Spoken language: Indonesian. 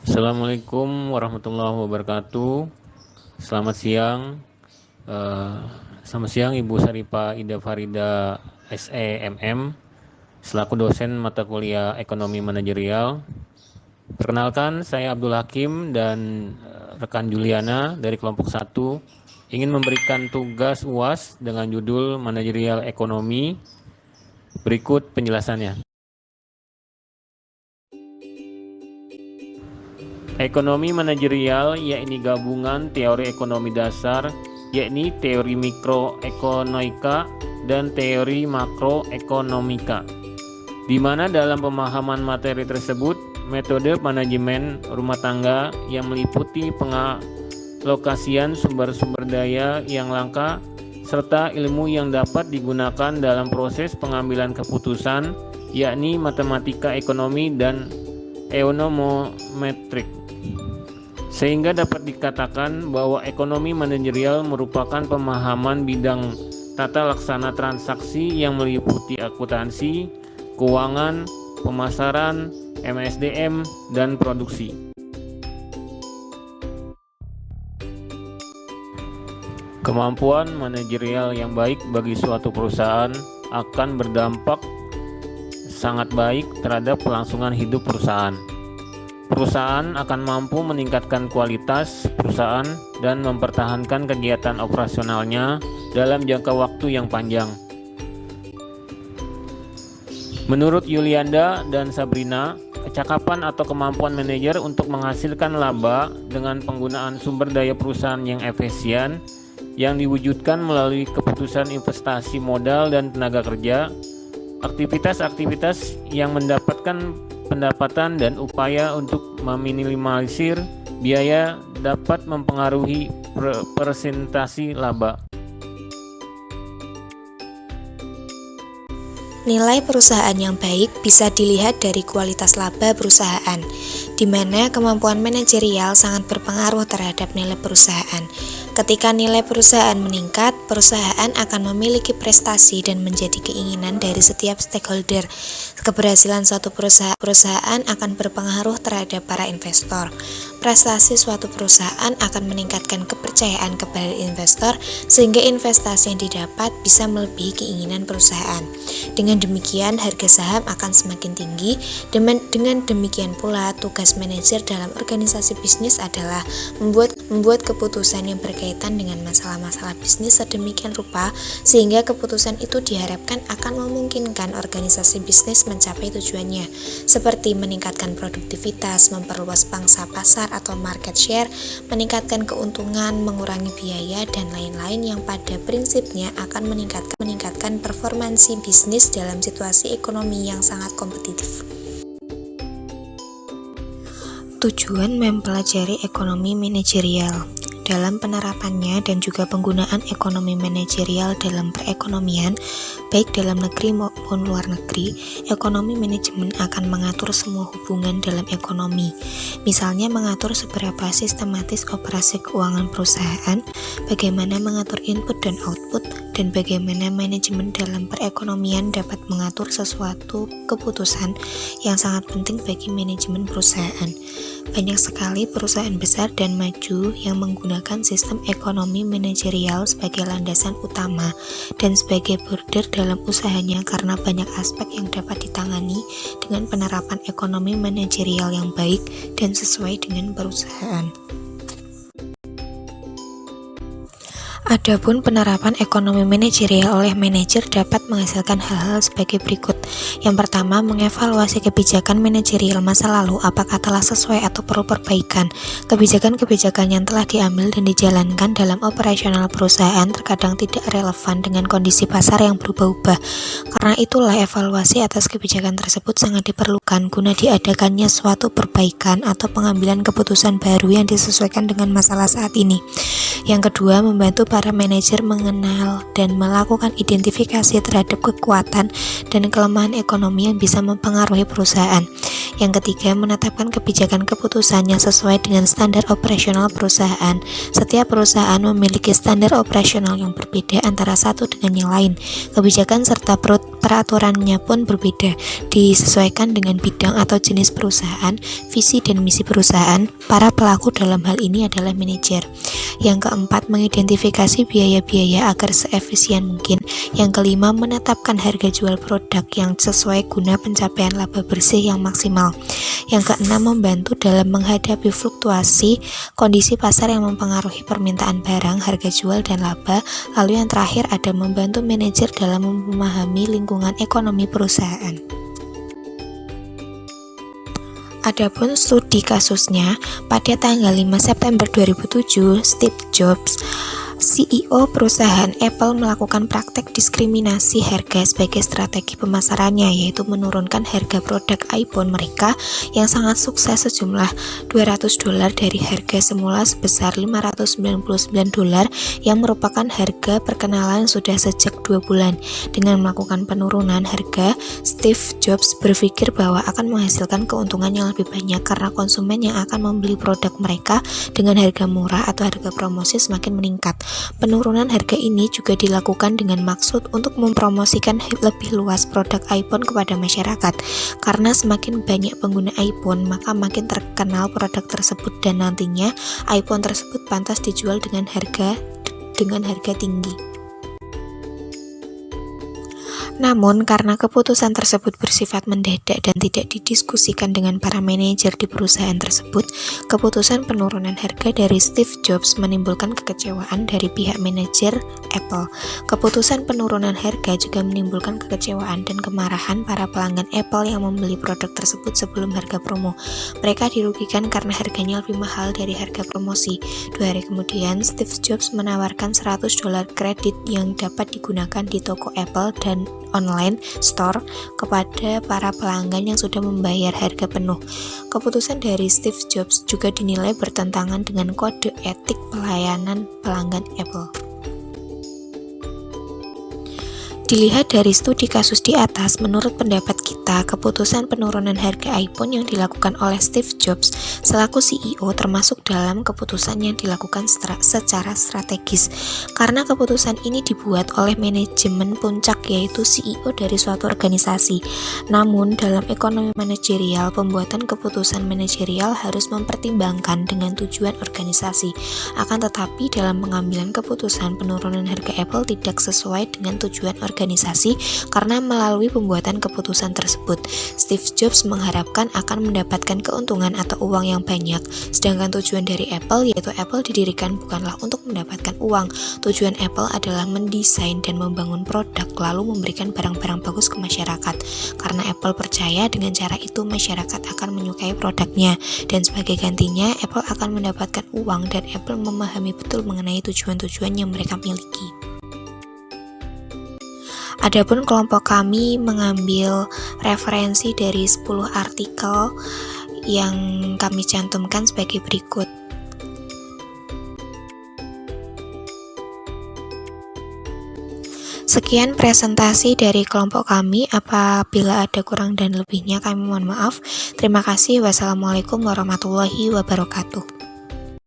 Assalamualaikum warahmatullahi wabarakatuh. Selamat siang. Selamat siang Ibu Saripah Ida Farida SEMM selaku dosen mata kuliah Ekonomi Manajerial. Perkenalkan, saya Abdul Hakim dan rekan Juliana dari kelompok 1 ingin memberikan tugas UAS dengan judul Manajerial Ekonomi. Berikut penjelasannya. Ekonomi manajerial yakni gabungan teori ekonomi dasar, yakni teori mikroekonomika dan teori makroekonomika, di mana dalam pemahaman materi tersebut, metode manajemen rumah tangga yang meliputi pengalokasian sumber-sumber daya yang langka, serta ilmu yang dapat digunakan dalam proses pengambilan keputusan, yakni matematika ekonomi dan econometrik. Sehingga dapat dikatakan bahwa ekonomi manajerial merupakan pemahaman bidang tata laksana transaksi yang meliputi akuntansi, keuangan, pemasaran, MSDM, dan produksi. Kemampuan manajerial yang baik bagi suatu perusahaan akan berdampak sangat baik terhadap kelangsungan hidup perusahaan. Perusahaan akan mampu meningkatkan kualitas perusahaan dan mempertahankan kegiatan operasionalnya dalam jangka waktu yang panjang. Menurut Yulianda dan Sabrina, kecakapan atau kemampuan manajer untuk menghasilkan laba dengan penggunaan sumber daya perusahaan yang efisien yang diwujudkan melalui keputusan investasi modal dan tenaga kerja, aktivitas-aktivitas yang mendapatkan pendapatan dan upaya untuk meminimalisir biaya dapat mempengaruhi persentase laba. Nilai perusahaan yang baik bisa dilihat dari kualitas laba perusahaan, di mana kemampuan manajerial sangat berpengaruh terhadap nilai perusahaan. Ketika nilai perusahaan meningkat, perusahaan akan memiliki prestasi dan menjadi keinginan dari setiap stakeholder. Keberhasilan suatu perusahaan akan berpengaruh terhadap para investor. Prestasi suatu perusahaan akan meningkatkan kepercayaan kepada investor, sehingga investasi yang didapat bisa melebihi keinginan perusahaan. Dengan demikian, harga saham akan semakin tinggi. Dengan demikian pula, tugas manajer dalam organisasi bisnis adalah membuat keputusan yang berkaitan dengan masalah-masalah bisnis sedemikian rupa sehingga keputusan itu diharapkan akan memungkinkan organisasi bisnis mencapai tujuannya, seperti meningkatkan produktivitas, memperluas pangsa pasar atau market share, meningkatkan keuntungan, mengurangi biaya, dan lain-lain yang pada prinsipnya akan meningkatkan performansi bisnis dalam situasi ekonomi yang sangat kompetitif. Tujuan mempelajari ekonomi manajerial. Dalam penerapannya dan juga penggunaan ekonomi manajerial dalam perekonomian, baik dalam negeri maupun luar negeri, ekonomi manajemen akan mengatur semua hubungan dalam ekonomi. Misalnya mengatur seberapa sistematis operasi keuangan perusahaan, bagaimana mengatur input dan output, dan bagaimana manajemen dalam perekonomian dapat mengatur sesuatu keputusan yang sangat penting bagi manajemen perusahaan. Banyak sekali perusahaan besar dan maju yang menggunakan sistem ekonomi manajerial sebagai landasan utama dan sebagai border dalam usahanya karena banyak aspek yang dapat ditangani dengan penerapan ekonomi manajerial yang baik dan sesuai dengan perusahaan. Adapun penerapan ekonomi manajerial oleh manajer dapat menghasilkan hal-hal sebagai berikut. Yang pertama, mengevaluasi kebijakan manajerial masa lalu apakah telah sesuai atau perlu perbaikan. Kebijakan-kebijakan yang telah diambil dan dijalankan dalam operasional perusahaan terkadang tidak relevan dengan kondisi pasar yang berubah-ubah. Karena itulah evaluasi atas kebijakan tersebut sangat diperlukan guna diadakannya suatu perbaikan atau pengambilan keputusan baru yang disesuaikan dengan masalah saat ini. Yang kedua, membantu para manajer mengenal dan melakukan identifikasi terhadap kekuatan dan kelemahan ekonomi yang bisa mempengaruhi perusahaan. Yang ketiga, menetapkan kebijakan keputusan yang sesuai dengan standar operasional perusahaan. Setiap perusahaan memiliki standar operasional yang berbeda antara satu dengan yang lain. Kebijakan serta peraturannya pun berbeda, disesuaikan dengan bidang atau jenis perusahaan, visi dan misi perusahaan. Para pelaku dalam hal ini adalah manajer. Yang keempat, mengidentifikasi biaya-biaya agar seefisien mungkin. Yang kelima, menetapkan harga jual produk yang sesuai guna pencapaian laba bersih yang maksimal. Yang keenam, membantu dalam menghadapi fluktuasi kondisi pasar yang mempengaruhi permintaan barang, harga jual, dan laba. Lalu yang terakhir ada membantu manajer dalam memahami lingkungan ekonomi perusahaan. Adapun studi kasusnya, pada tanggal 5 September 2007, Steve Jobs, CEO perusahaan Apple, melakukan praktek diskriminasi harga sebagai strategi pemasarannya, yaitu menurunkan harga produk iPhone mereka yang sangat sukses sejumlah $200 dari harga semula sebesar $599 yang merupakan harga perkenalan sudah sejak 2 bulan. Dengan melakukan penurunan harga, Steve Jobs berpikir bahwa akan menghasilkan keuntungan yang lebih banyak karena konsumen yang akan membeli produk mereka dengan harga murah atau harga promosi semakin meningkat. Penurunan harga ini juga dilakukan dengan maksud untuk mempromosikan lebih luas produk iPhone kepada masyarakat. Karena semakin banyak pengguna iPhone, maka makin terkenal produk tersebut dan nantinya iPhone tersebut pantas dijual dengan harga tinggi. Namun, karena keputusan tersebut bersifat mendadak dan tidak didiskusikan dengan para manajer di perusahaan tersebut, keputusan penurunan harga dari Steve Jobs menimbulkan kekecewaan dari pihak manajer Apple. Keputusan penurunan harga juga menimbulkan kekecewaan dan kemarahan para pelanggan Apple yang membeli produk tersebut sebelum harga promo. Mereka dirugikan karena harganya lebih mahal dari harga promosi. 2 hari kemudian, Steve Jobs menawarkan $100 kredit yang dapat digunakan di toko Apple dan online store kepada para pelanggan yang sudah membayar harga penuh. Keputusan dari Steve Jobs juga dinilai bertentangan dengan kode etik pelayanan pelanggan Apple. Dilihat dari studi kasus di atas, menurut pendapat kita, keputusan penurunan harga iPhone yang dilakukan oleh Steve Jobs selaku CEO termasuk dalam keputusan yang dilakukan secara strategis. Karena keputusan ini dibuat oleh manajemen puncak, yaitu CEO dari suatu organisasi. Namun, dalam ekonomi manajerial, pembuatan keputusan manajerial harus mempertimbangkan dengan tujuan organisasi. Akan tetapi, dalam pengambilan keputusan penurunan harga Apple tidak sesuai dengan tujuan organisasi karena melalui pembuatan keputusan tersebut, Steve Jobs mengharapkan akan mendapatkan keuntungan atau uang yang banyak, sedangkan tujuan dari Apple, yaitu Apple didirikan bukanlah untuk mendapatkan uang. Tujuan Apple adalah mendesain dan membangun produk lalu memberikan barang-barang bagus ke masyarakat. Karena Apple percaya dengan cara itu masyarakat akan menyukai produknya dan sebagai gantinya Apple akan mendapatkan uang dan Apple memahami betul mengenai tujuan-tujuan yang mereka miliki. Adapun kelompok kami mengambil referensi dari 10 artikel yang kami cantumkan sebagai berikut. Sekian presentasi dari kelompok kami. Apabila ada kurang dan lebihnya kami mohon maaf. Terima kasih. Wassalamualaikum warahmatullahi wabarakatuh.